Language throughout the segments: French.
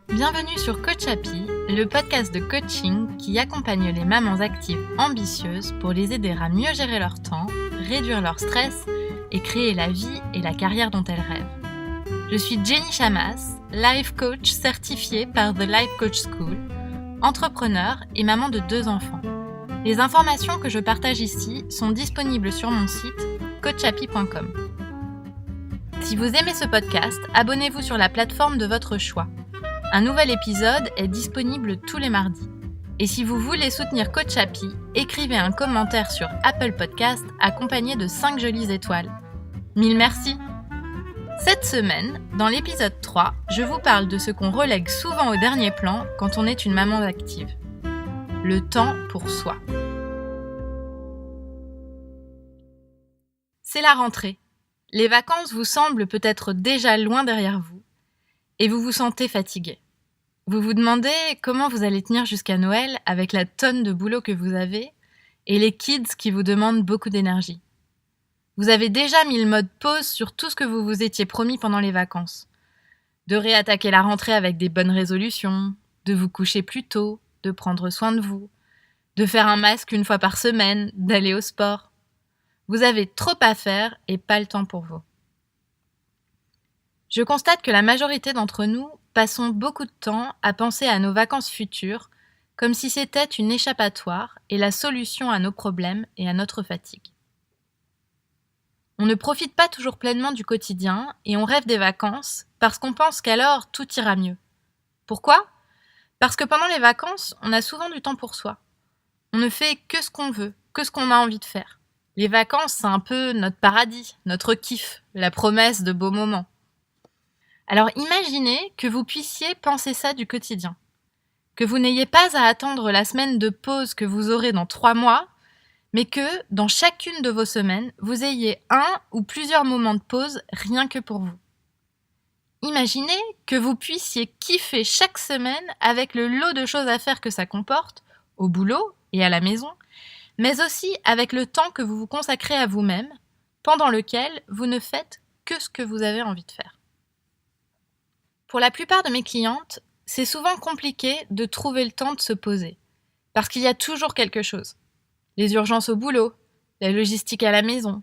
Bienvenue sur Coach Happy, le podcast de coaching qui accompagne les mamans actives ambitieuses pour les aider à mieux gérer leur temps, réduire leur stress et créer la vie et la carrière dont elles rêvent. Je suis Jenny Chamas, life coach certifiée par The Life Coach School, entrepreneur et maman de 2 enfants. Les informations que je partage ici sont disponibles sur mon site coachhappy.com. Si vous aimez ce podcast, abonnez-vous sur la plateforme de votre choix. Un nouvel épisode est disponible tous les mardis. Et si vous voulez soutenir Coach Happy, écrivez un commentaire sur Apple Podcast accompagné de 5 jolies étoiles. Mille merci! Cette semaine, dans l'épisode 3, je vous parle de ce qu'on relègue souvent au dernier plan quand on est une maman active. Le temps pour soi. C'est la rentrée. Les vacances vous semblent peut-être déjà loin derrière vous et vous vous sentez fatigué. Vous vous demandez comment vous allez tenir jusqu'à Noël avec la tonne de boulot que vous avez et les kids qui vous demandent beaucoup d'énergie. Vous avez déjà mis le mode pause sur tout ce que vous vous étiez promis pendant les vacances. De réattaquer la rentrée avec des bonnes résolutions, de vous coucher plus tôt, de prendre soin de vous, de faire un masque 1 fois par semaine, d'aller au sport. Vous avez trop à faire et pas le temps pour vous. Je constate que la majorité d'entre nous passons beaucoup de temps à penser à nos vacances futures comme si c'était une échappatoire et la solution à nos problèmes et à notre fatigue. On ne profite pas toujours pleinement du quotidien et on rêve des vacances parce qu'on pense qu'alors tout ira mieux. Pourquoi ? Parce que pendant les vacances, on a souvent du temps pour soi. On ne fait que ce qu'on veut, que ce qu'on a envie de faire. Les vacances, c'est un peu notre paradis, notre kiff, la promesse de beaux moments. Alors imaginez que vous puissiez penser ça du quotidien. Que vous n'ayez pas à attendre la semaine de pause que vous aurez dans 3 mois, mais que, dans chacune de vos semaines, vous ayez un ou plusieurs moments de pause rien que pour vous. Imaginez que vous puissiez kiffer chaque semaine avec le lot de choses à faire que ça comporte, au boulot et à la maison, mais aussi avec le temps que vous vous consacrez à vous-même, pendant lequel vous ne faites que ce que vous avez envie de faire. Pour la plupart de mes clientes, c'est souvent compliqué de trouver le temps de se poser, parce qu'il y a toujours quelque chose. Les urgences au boulot, la logistique à la maison,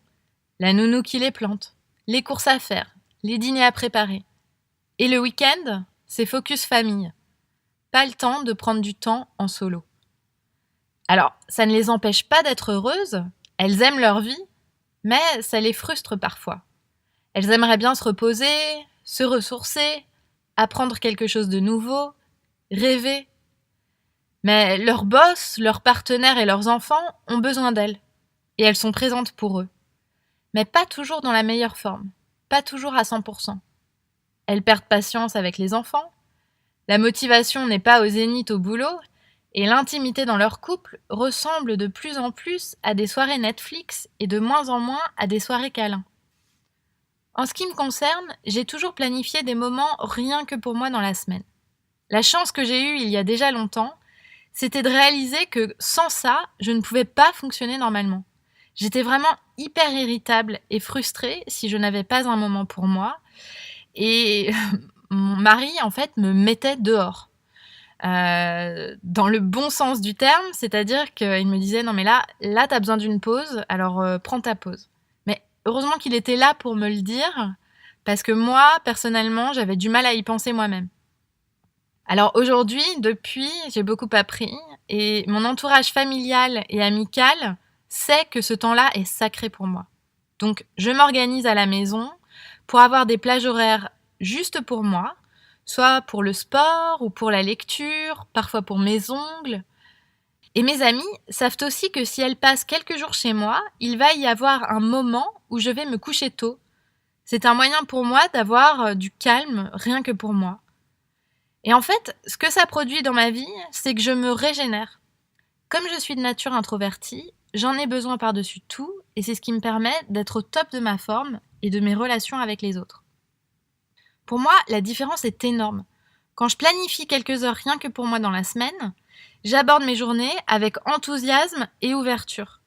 la nounou qui les plante, les courses à faire, les dîners à préparer. Et le week-end, c'est focus famille. Pas le temps de prendre du temps en solo. Alors, ça ne les empêche pas d'être heureuses, elles aiment leur vie, mais ça les frustre parfois. Elles aimeraient bien se reposer, se ressourcer, apprendre quelque chose de nouveau, rêver. Mais leurs boss, leurs partenaires et leurs enfants ont besoin d'elles, et elles sont présentes pour eux. Mais pas toujours dans la meilleure forme, pas toujours à 100%. Elles perdent patience avec les enfants, la motivation n'est pas au zénith au boulot, et l'intimité dans leur couple ressemble de plus en plus à des soirées Netflix et de moins en moins à des soirées câlins. En ce qui me concerne, j'ai toujours planifié des moments rien que pour moi dans la semaine. La chance que j'ai eue il y a déjà longtemps, c'était de réaliser que sans ça, je ne pouvais pas fonctionner normalement. J'étais vraiment hyper irritable et frustrée si je n'avais pas un moment pour moi. Et mon mari, en fait, me mettait dehors. Dans le bon sens du terme, c'est-à-dire qu'il me disait « Non mais là t'as besoin d'une pause, alors prends ta pause ». Mais heureusement qu'il était là pour me le dire, parce que moi, personnellement, j'avais du mal à y penser moi-même. Alors aujourd'hui, depuis, j'ai beaucoup appris, et mon entourage familial et amical sait que ce temps-là est sacré pour moi. Donc je m'organise à la maison pour avoir des plages horaires juste pour moi, soit pour le sport ou pour la lecture, parfois pour mes ongles. Et mes amies savent aussi que si elles passent quelques jours chez moi, il va y avoir un moment où je vais me coucher tôt. C'est un moyen pour moi d'avoir du calme rien que pour moi. Et en fait, ce que ça produit dans ma vie, c'est que je me régénère. Comme je suis de nature introvertie, j'en ai besoin par-dessus tout et c'est ce qui me permet d'être au top de ma forme et de mes relations avec les autres. Pour moi, la différence est énorme. Quand je planifie quelques heures rien que pour moi dans la semaine, j'aborde mes journées avec enthousiasme et ouverture.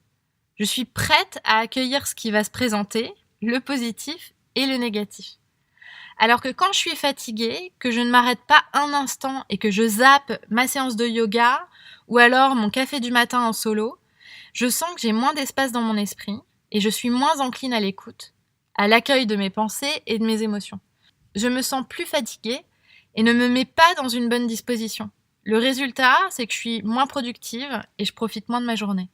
Je suis prête à accueillir ce qui va se présenter, le positif et le négatif. Alors que quand je suis fatiguée, que je ne m'arrête pas un instant et que je zappe ma séance de yoga ou alors mon café du matin en solo, je sens que j'ai moins d'espace dans mon esprit et je suis moins encline à l'écoute, à l'accueil de mes pensées et de mes émotions. Je me sens plus fatiguée et ne me mets pas dans une bonne disposition. Le résultat, c'est que je suis moins productive et je profite moins de ma journée.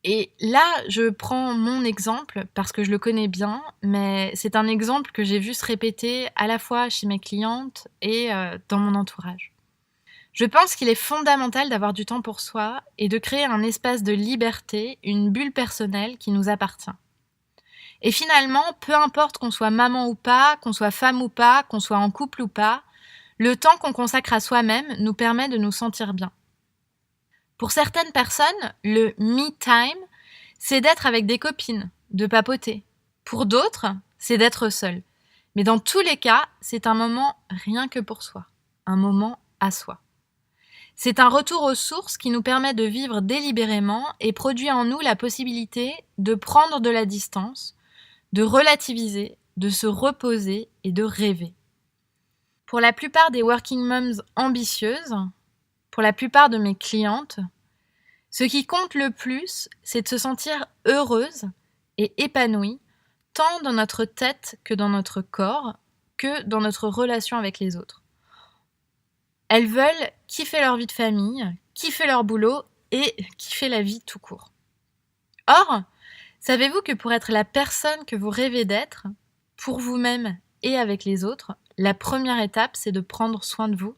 Et là, je prends mon exemple parce que je le connais bien, mais c'est un exemple que j'ai vu se répéter à la fois chez mes clientes et dans mon entourage. Je pense qu'il est fondamental d'avoir du temps pour soi et de créer un espace de liberté, une bulle personnelle qui nous appartient. Et finalement, peu importe qu'on soit maman ou pas, qu'on soit femme ou pas, qu'on soit en couple ou pas, le temps qu'on consacre à soi-même nous permet de nous sentir bien. Pour certaines personnes, le me time, c'est d'être avec des copines, de papoter. Pour d'autres, c'est d'être seul. Mais dans tous les cas, c'est un moment rien que pour soi, un moment à soi. C'est un retour aux sources qui nous permet de vivre délibérément et produit en nous la possibilité de prendre de la distance, de relativiser, de se reposer et de rêver. Pour la plupart des working moms ambitieuses, pour la plupart de mes clientes, ce qui compte le plus, c'est de se sentir heureuse et épanouie, tant dans notre tête que dans notre corps, que dans notre relation avec les autres. Elles veulent kiffer leur vie de famille, kiffer leur boulot et kiffer la vie tout court. Or, savez-vous que pour être la personne que vous rêvez d'être, pour vous-même et avec les autres, la première étape, c'est de prendre soin de vous?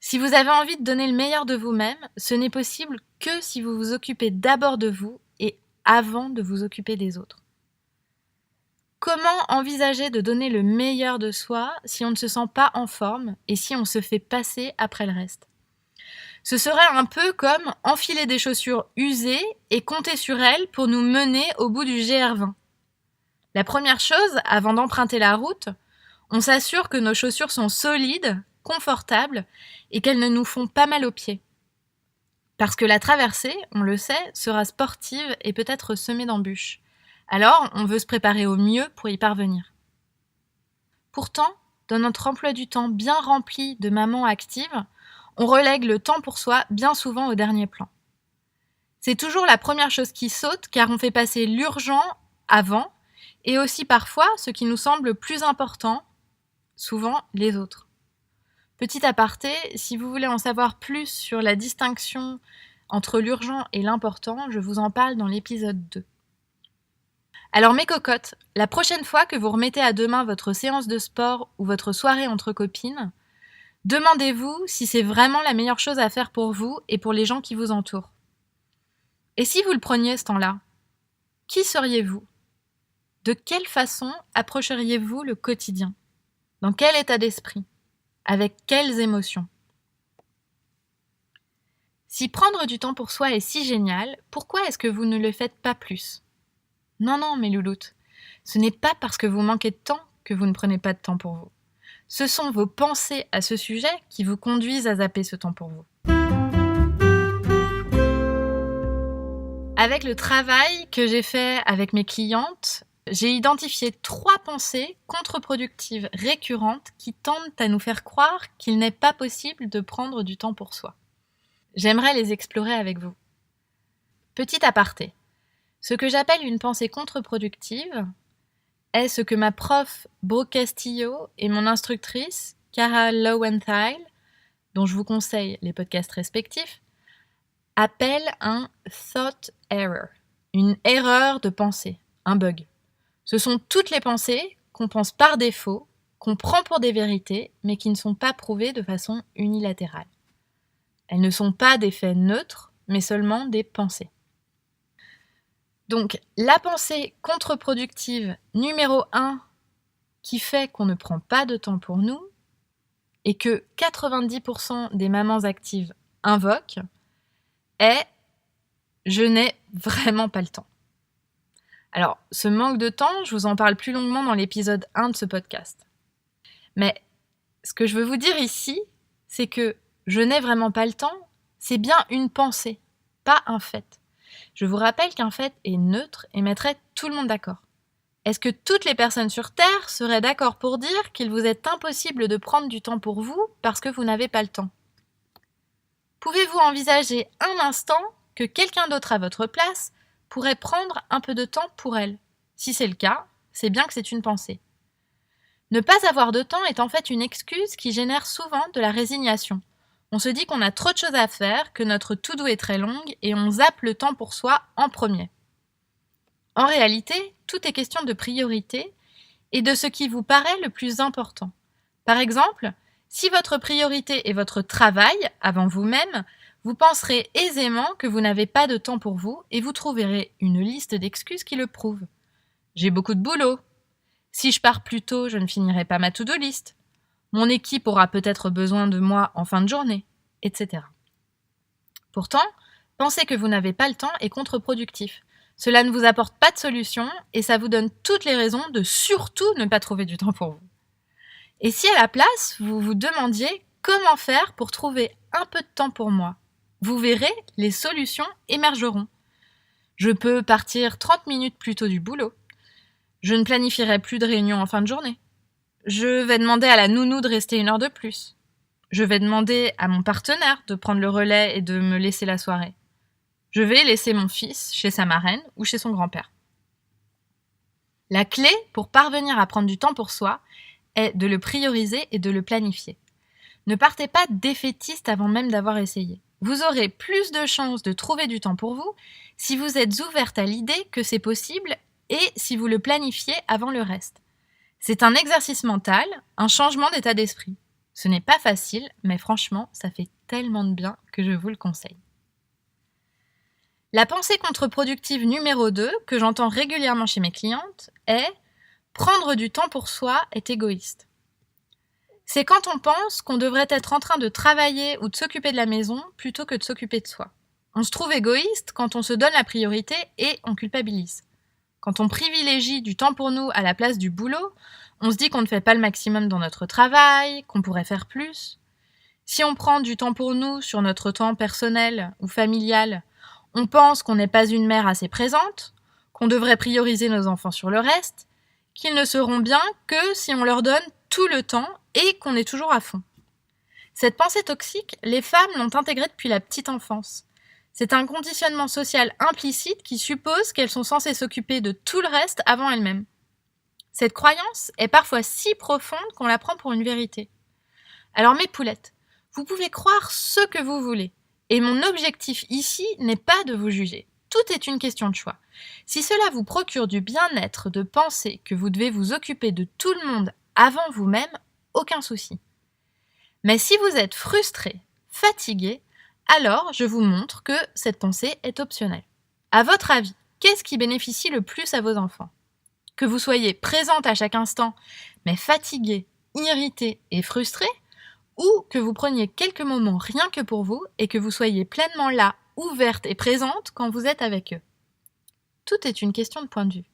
Si vous avez envie de donner le meilleur de vous-même, ce n'est possible que si vous vous occupez d'abord de vous et avant de vous occuper des autres. Comment envisager de donner le meilleur de soi si on ne se sent pas en forme et si on se fait passer après le reste? Ce serait un peu comme enfiler des chaussures usées et compter sur elles pour nous mener au bout du GR20. La première chose, avant d'emprunter la route, on s'assure que nos chaussures sont solides, confortables et qu'elles ne nous font pas mal aux pieds. Parce que la traversée, on le sait, sera sportive et peut être semée d'embûches. Alors, on veut se préparer au mieux pour y parvenir. Pourtant, dans notre emploi du temps bien rempli de mamans actives, on relègue le temps pour soi bien souvent au dernier plan. C'est toujours la première chose qui saute car on fait passer l'urgent avant et aussi parfois ce qui nous semble plus important, souvent les autres. Petit aparté, si vous voulez en savoir plus sur la distinction entre l'urgent et l'important, je vous en parle dans l'épisode 2. Alors mes cocottes, la prochaine fois que vous remettez à demain votre séance de sport ou votre soirée entre copines, demandez-vous si c'est vraiment la meilleure chose à faire pour vous et pour les gens qui vous entourent. Et si vous le preniez ce temps-là, qui seriez-vous? De quelle façon approcheriez-vous le quotidien? Dans quel état d'esprit? Avec quelles émotions? Si prendre du temps pour soi est si génial, pourquoi est-ce que vous ne le faites pas plus? Non, mes louloutes, ce n'est pas parce que vous manquez de temps que vous ne prenez pas de temps pour vous. Ce sont vos pensées à ce sujet qui vous conduisent à zapper ce temps pour vous. Avec le travail que j'ai fait avec mes clientes, j'ai identifié 3 pensées contre-productives récurrentes qui tendent à nous faire croire qu'il n'est pas possible de prendre du temps pour soi. J'aimerais les explorer avec vous. Petit aparté. Ce que j'appelle une pensée contre-productive est ce que ma prof Brooke Castillo et mon instructrice Cara Lowenthal, dont je vous conseille les podcasts respectifs, appellent un thought error, une erreur de pensée, un bug. Ce sont toutes les pensées qu'on pense par défaut, qu'on prend pour des vérités, mais qui ne sont pas prouvées de façon unilatérale. Elles ne sont pas des faits neutres, mais seulement des pensées. Donc, la pensée contre-productive numéro 1 qui fait qu'on ne prend pas de temps pour nous et que 90% des mamans actives invoquent est « je n'ai vraiment pas le temps ». Alors, ce manque de temps, je vous en parle plus longuement dans l'épisode 1 de ce podcast. Mais ce que je veux vous dire ici, c'est que « je n'ai vraiment pas le temps », c'est bien une pensée, pas un fait. Je vous rappelle qu'un fait est neutre et mettrait tout le monde d'accord. Est-ce que toutes les personnes sur Terre seraient d'accord pour dire qu'il vous est impossible de prendre du temps pour vous parce que vous n'avez pas le temps? Pouvez-vous envisager un instant que quelqu'un d'autre à votre place pourrait prendre un peu de temps pour elle? Si c'est le cas, c'est bien que c'est une pensée. Ne pas avoir de temps est en fait une excuse qui génère souvent de la résignation. On se dit qu'on a trop de choses à faire, que notre to-do est très longue et on zappe le temps pour soi en premier. En réalité, tout est question de priorité et de ce qui vous paraît le plus important. Par exemple, si votre priorité est votre travail avant vous-même, vous penserez aisément que vous n'avez pas de temps pour vous et vous trouverez une liste d'excuses qui le prouvent. J'ai beaucoup de boulot. Si je pars plus tôt, je ne finirai pas ma to-do list. Mon équipe aura peut-être besoin de moi en fin de journée, etc. Pourtant, penser que vous n'avez pas le temps est contre-productif. Cela ne vous apporte pas de solution et ça vous donne toutes les raisons de surtout ne pas trouver du temps pour vous. Et si à la place, vous vous demandiez comment faire pour trouver un peu de temps pour moi, vous verrez, les solutions émergeront. Je peux partir 30 minutes plus tôt du boulot. Je ne planifierai plus de réunions en fin de journée. Je vais demander à la nounou de rester 1 heure de plus. Je vais demander à mon partenaire de prendre le relais et de me laisser la soirée. Je vais laisser mon fils chez sa marraine ou chez son grand-père. La clé pour parvenir à prendre du temps pour soi est de le prioriser et de le planifier. Ne partez pas défaitiste avant même d'avoir essayé. Vous aurez plus de chances de trouver du temps pour vous si vous êtes ouverte à l'idée que c'est possible et si vous le planifiez avant le reste. C'est un exercice mental, un changement d'état d'esprit. Ce n'est pas facile, mais franchement, ça fait tellement de bien que je vous le conseille. La pensée contre-productive numéro 2, que j'entends régulièrement chez mes clientes, est « prendre du temps pour soi est égoïste ». C'est quand on pense qu'on devrait être en train de travailler ou de s'occuper de la maison plutôt que de s'occuper de soi. On se trouve égoïste quand on se donne la priorité et on culpabilise. Quand on privilégie du temps pour nous à la place du boulot, on se dit qu'on ne fait pas le maximum dans notre travail, qu'on pourrait faire plus. Si on prend du temps pour nous sur notre temps personnel ou familial, on pense qu'on n'est pas une mère assez présente, qu'on devrait prioriser nos enfants sur le reste, qu'ils ne seront bien que si on leur donne tout le temps et qu'on est toujours à fond. Cette pensée toxique, les femmes l'ont intégrée depuis la petite enfance. C'est un conditionnement social implicite qui suppose qu'elles sont censées s'occuper de tout le reste avant elles-mêmes. Cette croyance est parfois si profonde qu'on la prend pour une vérité. Alors mes poulettes, vous pouvez croire ce que vous voulez. Et mon objectif ici n'est pas de vous juger. Tout est une question de choix. Si cela vous procure du bien-être de penser que vous devez vous occuper de tout le monde avant vous-même, aucun souci. Mais si vous êtes frustré, fatigué, alors je vous montre que cette pensée est optionnelle. À votre avis, qu'est-ce qui bénéficie le plus à vos enfants? Que vous soyez présente à chaque instant, mais fatigué, irrité et frustré, ou que vous preniez quelques moments rien que pour vous et que vous soyez pleinement là, ouverte et présente quand vous êtes avec eux. Tout est une question de point de vue.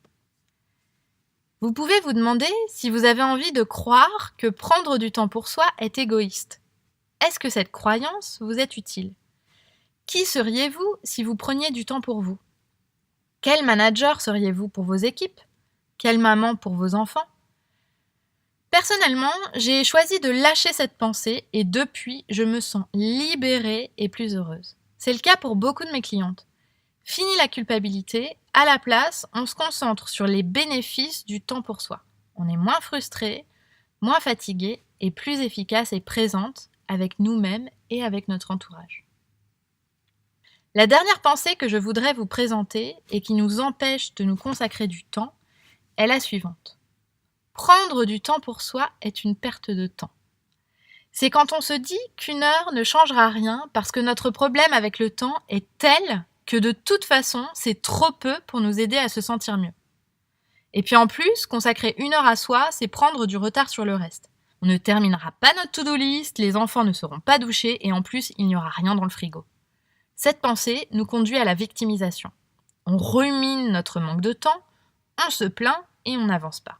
Vous pouvez vous demander si vous avez envie de croire que prendre du temps pour soi est égoïste. Est-ce que cette croyance vous est utile? Qui seriez-vous si vous preniez du temps pour vous? Quel manager seriez-vous pour vos équipes? Quelle maman pour vos enfants? Personnellement, j'ai choisi de lâcher cette pensée et depuis, je me sens libérée et plus heureuse. C'est le cas pour beaucoup de mes clientes. Fini la culpabilité, à la place, on se concentre sur les bénéfices du temps pour soi. On est moins frustré, moins fatigué et plus efficace et présente avec nous-mêmes et avec notre entourage. La dernière pensée que je voudrais vous présenter et qui nous empêche de nous consacrer du temps est la suivante. Prendre du temps pour soi est une perte de temps. C'est quand on se dit qu'1 heure ne changera rien parce que notre problème avec le temps est tel que de toute façon, c'est trop peu pour nous aider à se sentir mieux. Et puis en plus, consacrer 1 heure à soi, c'est prendre du retard sur le reste. On ne terminera pas notre to-do list, les enfants ne seront pas douchés et en plus, il n'y aura rien dans le frigo. Cette pensée nous conduit à la victimisation. On rumine notre manque de temps, on se plaint et on n'avance pas.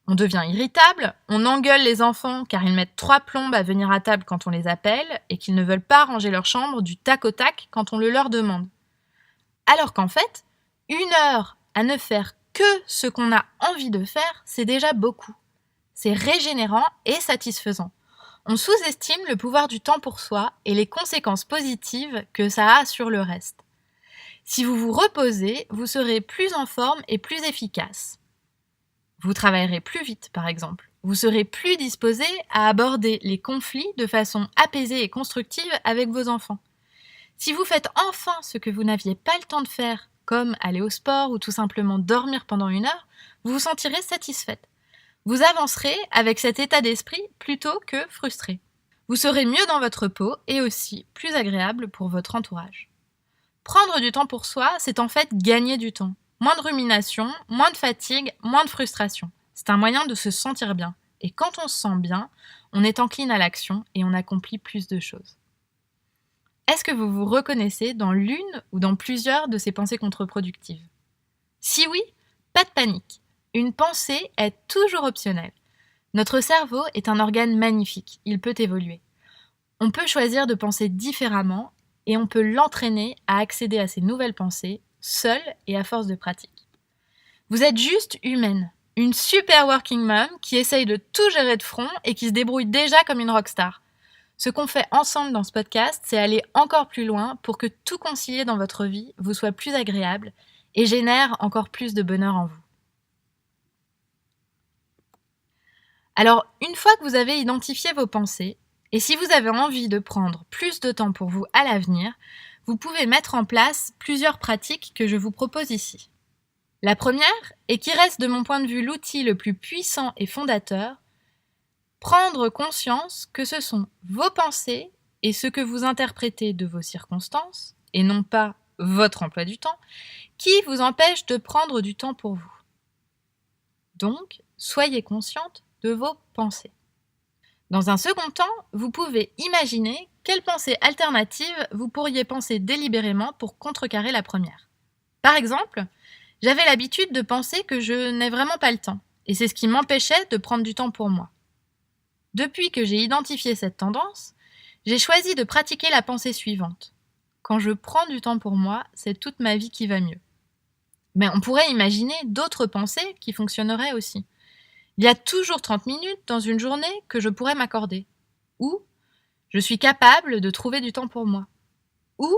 On devient irritable, on engueule les enfants car ils mettent 3 plombes à venir à table quand on les appelle et qu'ils ne veulent pas ranger leur chambre du tac au tac quand on le leur demande. Alors qu'en fait, 1 heure à ne faire que ce qu'on a envie de faire, c'est déjà beaucoup. C'est régénérant et satisfaisant. On sous-estime le pouvoir du temps pour soi et les conséquences positives que ça a sur le reste. Si vous vous reposez, vous serez plus en forme et plus efficace. Vous travaillerez plus vite, par exemple. Vous serez plus disposé à aborder les conflits de façon apaisée et constructive avec vos enfants. Si vous faites enfin ce que vous n'aviez pas le temps de faire, comme aller au sport ou tout simplement dormir pendant 1 heure, vous vous sentirez satisfaite. Vous avancerez avec cet état d'esprit plutôt que frustré. Vous serez mieux dans votre peau et aussi plus agréable pour votre entourage. Prendre du temps pour soi, c'est en fait gagner du temps. Moins de rumination, moins de fatigue, moins de frustration. C'est un moyen de se sentir bien. Et quand on se sent bien, on est encline à l'action et on accomplit plus de choses. Est-ce que vous vous reconnaissez dans l'une ou dans plusieurs de ces pensées contre-productives ? Si oui, pas de panique. Une pensée est toujours optionnelle. Notre cerveau est un organe magnifique, il peut évoluer. On peut choisir de penser différemment et on peut l'entraîner à accéder à ces nouvelles pensées, seul et à force de pratique. Vous êtes juste humaine, une super working mom qui essaye de tout gérer de front et qui se débrouille déjà comme une rockstar. Ce qu'on fait ensemble dans ce podcast, c'est aller encore plus loin pour que tout concilié dans votre vie vous soit plus agréable et génère encore plus de bonheur en vous. Alors, une fois que vous avez identifié vos pensées, et si vous avez envie de prendre plus de temps pour vous à l'avenir, vous pouvez mettre en place plusieurs pratiques que je vous propose ici. La première, et qui reste de mon point de vue l'outil le plus puissant et fondateur, prendre conscience que ce sont vos pensées et ce que vous interprétez de vos circonstances, et non pas votre emploi du temps, qui vous empêchent de prendre du temps pour vous. Donc, soyez consciente de vos pensées. Dans un second temps, vous pouvez imaginer quelles pensées alternatives vous pourriez penser délibérément pour contrecarrer la première. Par exemple, j'avais l'habitude de penser que je n'ai vraiment pas le temps, et c'est ce qui m'empêchait de prendre du temps pour moi. Depuis que j'ai identifié cette tendance, j'ai choisi de pratiquer la pensée suivante. Quand je prends du temps pour moi, c'est toute ma vie qui va mieux. Mais on pourrait imaginer d'autres pensées qui fonctionneraient aussi. Il y a toujours 30 minutes dans une journée que je pourrais m'accorder. Ou je suis capable de trouver du temps pour moi. Ou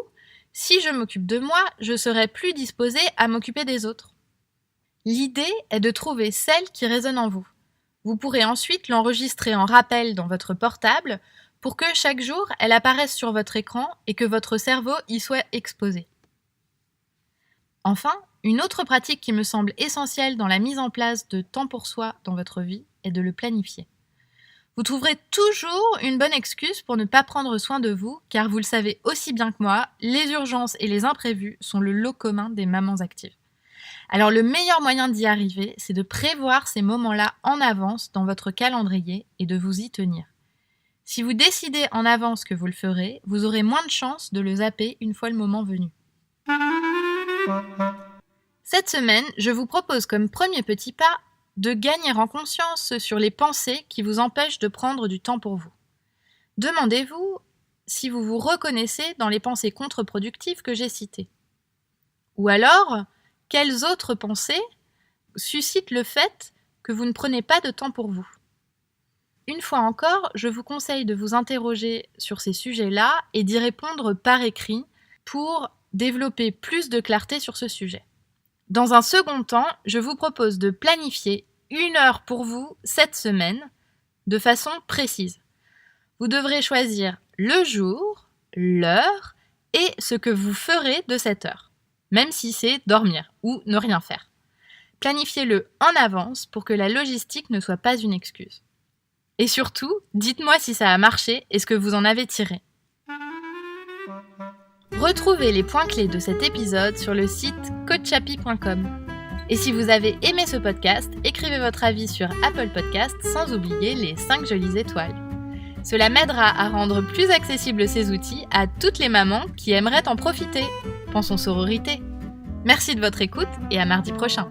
si je m'occupe de moi, je serai plus disposée à m'occuper des autres. L'idée est de trouver celle qui résonne en vous. Vous pourrez ensuite l'enregistrer en rappel dans votre portable pour que chaque jour elle apparaisse sur votre écran et que votre cerveau y soit exposé. Enfin, une autre pratique qui me semble essentielle dans la mise en place de temps pour soi dans votre vie est de le planifier. Vous trouverez toujours une bonne excuse pour ne pas prendre soin de vous, car vous le savez aussi bien que moi, les urgences et les imprévus sont le lot commun des mamans actives. Alors le meilleur moyen d'y arriver, c'est de prévoir ces moments-là en avance dans votre calendrier et de vous y tenir. Si vous décidez en avance que vous le ferez, vous aurez moins de chances de le zapper une fois le moment venu. Cette semaine, je vous propose comme premier petit pas de gagner en conscience sur les pensées qui vous empêchent de prendre du temps pour vous. Demandez-vous si vous vous reconnaissez dans les pensées contre-productives que j'ai citées. Ou alors, quelles autres pensées suscitent le fait que vous ne prenez pas de temps pour vous ? Une fois encore, je vous conseille de vous interroger sur ces sujets-là et d'y répondre par écrit pour développer plus de clarté sur ce sujet. Dans un second temps, je vous propose de planifier 1 heure pour vous cette semaine de façon précise. Vous devrez choisir le jour, l'heure et ce que vous ferez de cette heure, même si c'est dormir ou ne rien faire. Planifiez-le en avance pour que la logistique ne soit pas une excuse. Et surtout, dites-moi si ça a marché et ce que vous en avez tiré. Retrouvez les points clés de cet épisode sur le site coachhappy.com. Et si vous avez aimé ce podcast, écrivez votre avis sur Apple Podcasts sans oublier les 5 jolies étoiles. Cela m'aidera à rendre plus accessibles ces outils à toutes les mamans qui aimeraient en profiter. Pensons sororité. Merci de votre écoute et à mardi prochain.